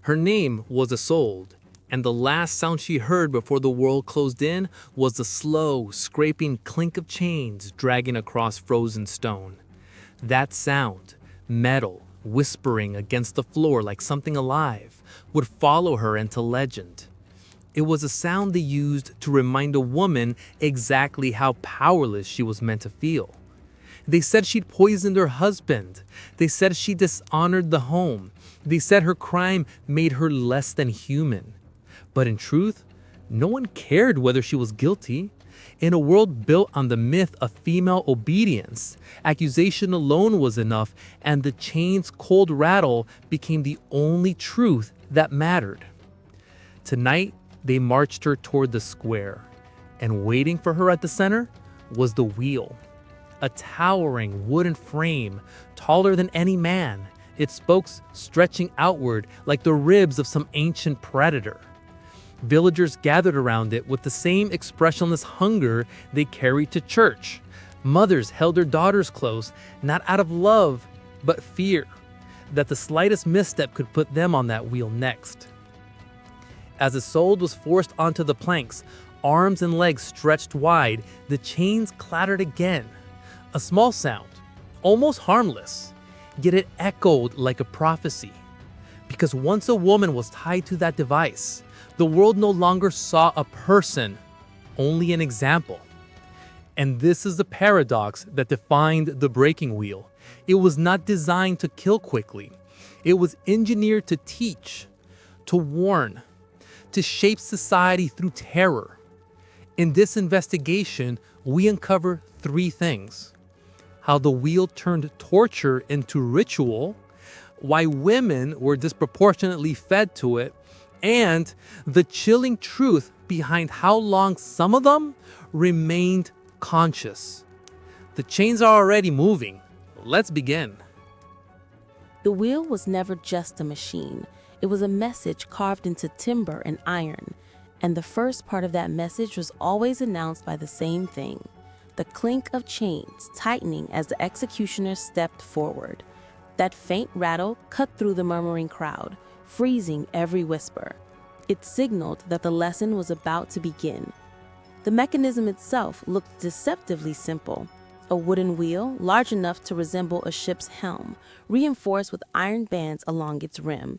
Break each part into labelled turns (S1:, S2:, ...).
S1: Her name was Isolde, and the last sound she heard before the world closed in was the slow, scraping clink of chains dragging across frozen stone. That sound, metal, whispering against the floor like something alive, would follow her into legend. It was a sound they used to remind a woman exactly how powerless she was meant to feel. They said she'd poisoned her husband. They said she dishonored the home. They said her crime made her less than human. But in truth, no one cared whether she was guilty. In a world built on the myth of female obedience, accusation alone was enough, and the chain's cold rattle became the only truth that mattered. Tonight, they marched her toward the square, and waiting for her at the center was the wheel. A towering wooden frame, taller than any man, its spokes stretching outward like the ribs of some ancient predator. Villagers gathered around it with the same expressionless hunger they carried to church. Mothers held their daughters close, not out of love, but fear that the slightest misstep could put them on that wheel next. As Isolde was forced onto the planks, arms and legs stretched wide, the chains clattered again. A small sound, almost harmless, yet it echoed like a prophecy. Because once a woman was tied to that device, the world no longer saw a person, only an example. And this is the paradox that defined the breaking wheel. It was not designed to kill quickly. It was engineered to teach, to warn, to shape society through terror. In this investigation, we uncover three things: how the wheel turned torture into ritual, why women were disproportionately fed to it, and the chilling truth behind how long some of them remained conscious. The chains are already moving. Let's begin.
S2: The wheel was never just a machine. It was a message carved into timber and iron, and the first part of that message was always announced by the same thing: the clink of chains tightening as the executioner stepped forward. That faint rattle cut through the murmuring crowd, freezing every whisper. It signaled that the lesson was about to begin. The mechanism itself looked deceptively simple: a wooden wheel large enough to resemble a ship's helm, reinforced with iron bands along its rim.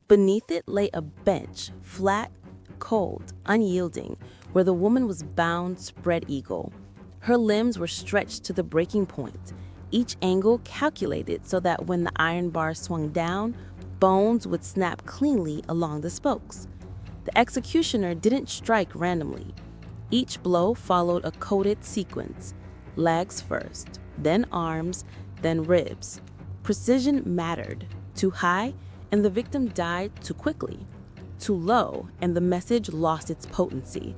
S2: Beneath it lay a bench, flat, cold, unyielding, where the woman was bound spread eagle. Her limbs were stretched to the breaking point, each angle calculated so that when the iron bar swung down, bones would snap cleanly along the spokes. The executioner didn't strike randomly. Each blow followed a coded sequence: legs first, then arms, then ribs. Precision mattered. Too high, and the victim died too quickly. Too low, and the message lost its potency.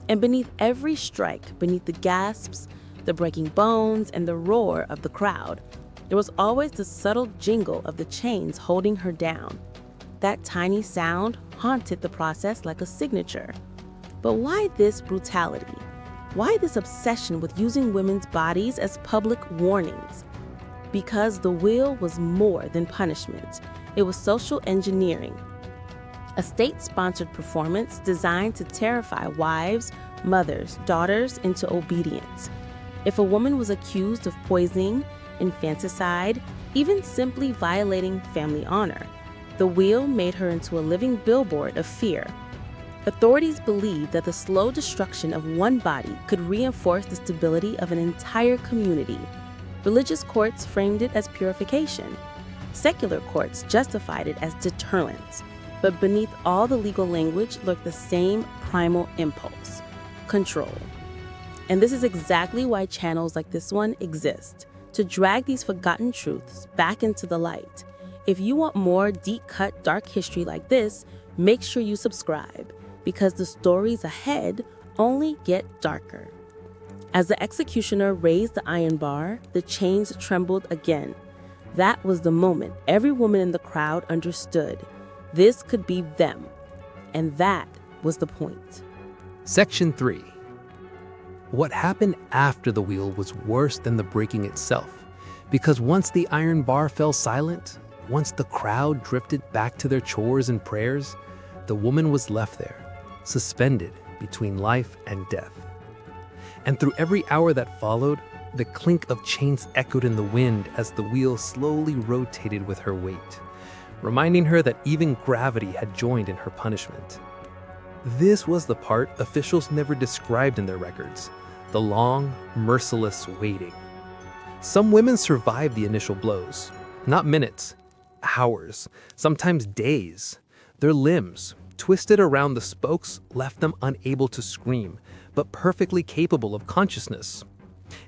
S2: And beneath every strike, beneath the gasps, the breaking bones, and the roar of the crowd, there was always the subtle jingle of the chains holding her down. That tiny sound haunted the process like a signature. But why this brutality? Why this obsession with using women's bodies as public warnings? Because the wheel was more than punishment. It was social engineering. A state-sponsored performance designed to terrify wives, mothers, daughters into obedience. If a woman was accused of poisoning, infanticide, even simply violating family honor, the wheel made her into a living billboard of fear. Authorities believed that the slow destruction of one body could reinforce the stability of an entire community. Religious courts framed it as purification. Secular courts justified it as deterrence. But beneath all the legal language lurked the same primal impulse: control. And this is exactly why channels like this one exist, to drag these forgotten truths back into the light. If you want more deep-cut dark history like this, make sure you subscribe, because the stories ahead only get darker. As the executioner raised the iron bar, the chains trembled again. That was the moment every woman in the crowd understood. This could be them. And that was the point.
S1: Section 3. What happened after the wheel was worse than the breaking itself, because once the iron bar fell silent, once the crowd drifted back to their chores and prayers, the woman was left there, suspended between life and death. And through every hour that followed, the clink of chains echoed in the wind as the wheel slowly rotated with her weight, reminding her that even gravity had joined in her punishment. This was the part officials never described in their records, the long, merciless waiting. Some women survived the initial blows, not minutes, hours, sometimes days. Their limbs, twisted around the spokes, left them unable to scream, but perfectly capable of consciousness.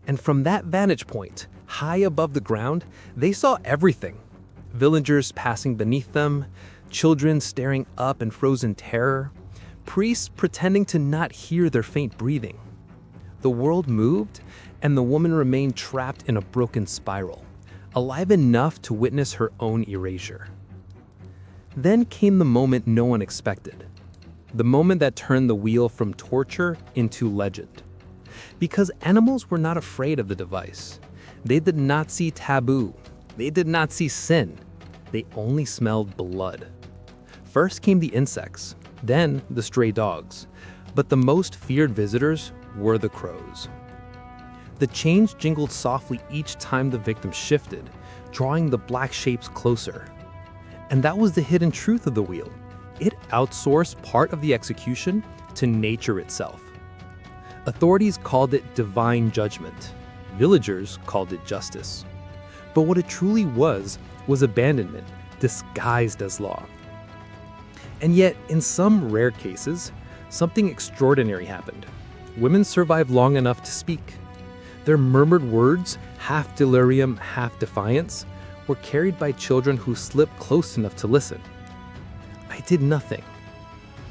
S1: And from that vantage point, high above the ground, they saw everything. Villagers passing beneath them, children staring up in frozen terror, priests pretending to not hear their faint breathing. The world moved, and the woman remained trapped in a broken spiral, alive enough to witness her own erasure. Then came the moment no one expected, the moment that turned the wheel from torture into legend. Because animals were not afraid of the device. They did not see taboo. They did not see sin. They only smelled blood. First came the insects, then the stray dogs, but the most feared visitors were the crows. The chains jingled softly each time the victim shifted, drawing the black shapes closer. And that was the hidden truth of the wheel. It outsourced part of the execution to nature itself. Authorities called it divine judgment. Villagers called it justice. But what it truly was abandonment disguised as law. And yet, in some rare cases, something extraordinary happened. Women survived long enough to speak. Their murmured words, half delirium, half defiance, were carried by children who slipped close enough to listen. I did nothing.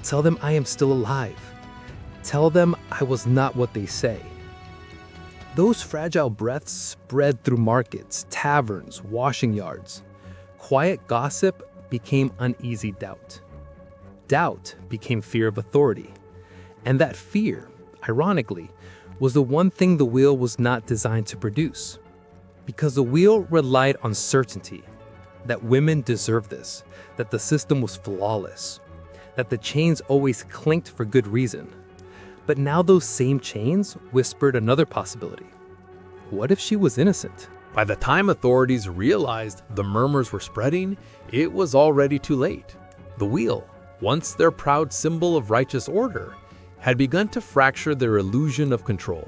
S1: Tell them I am still alive. Tell them I was not what they say. Those fragile breaths spread through markets, taverns, washing yards. Quiet gossip became uneasy doubt. Doubt became fear of authority. And that fear, ironically, was the one thing the wheel was not designed to produce. Because the wheel relied on certainty, that women deserved this, that the system was flawless, that the chains always clinked for good reason. But now those same chains whispered another possibility. What if she was innocent?
S3: By the time authorities realized the murmurs were spreading, it was already too late. The wheel, once their proud symbol of righteous order, had begun to fracture their illusion of control.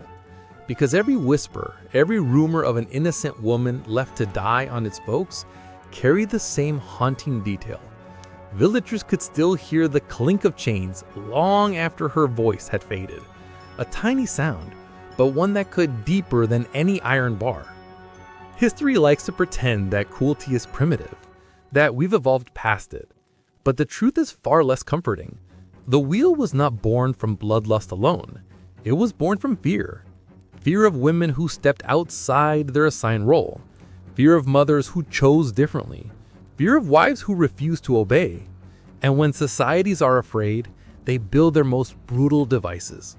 S3: Because every whisper, every rumor of an innocent woman left to die on its spokes carried the same haunting detail. Villagers could still hear the clink of chains long after her voice had faded. A tiny sound, but one that cut deeper than any iron bar. History likes to pretend that cruelty is primitive, that we've evolved past it. But the truth is far less comforting. The wheel was not born from bloodlust alone. It was born from fear. Fear of women who stepped outside their assigned role. Fear of mothers who chose differently. Fear of wives who refused to obey. And when societies are afraid, they build their most brutal devices.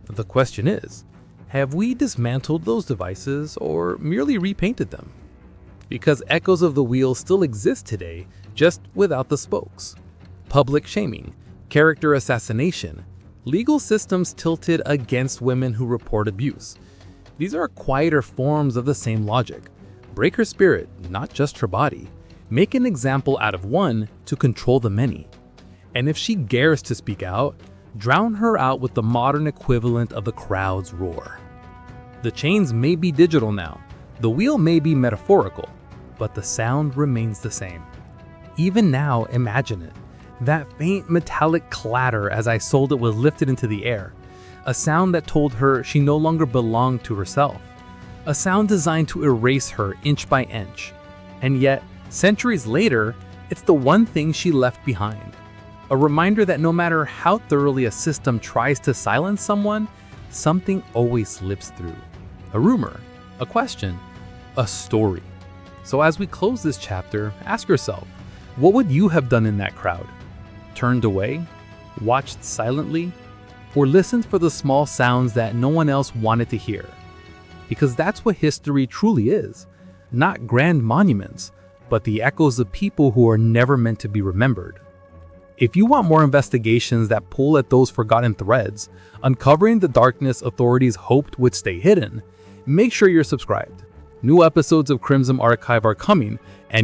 S3: The question is, have we dismantled those devices or merely repainted them? Because echoes of the wheel still exist today, just without the spokes. Public shaming, character assassination, legal systems tilted against women who report abuse. These are quieter forms of the same logic. Break her spirit, not just her body. Make an example out of one to control the many. And if she dares to speak out, drown her out with the modern equivalent of the crowd's roar. The chains may be digital now, the wheel may be metaphorical, but the sound remains the same. Even now, imagine it. That faint metallic clatter as I sold it was lifted into the air. A sound that told her she no longer belonged to herself. A sound designed to erase her inch by inch. And yet, centuries later, it's the one thing she left behind. A reminder that no matter how thoroughly a system tries to silence someone, something always slips through. A rumor, a question, a story. So as we close this chapter, ask yourself, what would you have done in that crowd? Turned away? Watched silently? Or listened for the small sounds that no one else wanted to hear? Because that's what history truly is. Not grand monuments, but the echoes of people who are never meant to be remembered. If you want more investigations that pull at those forgotten threads, uncovering the darkness authorities hoped would stay hidden, make sure you're subscribed. New episodes of Crimson Archive are coming, and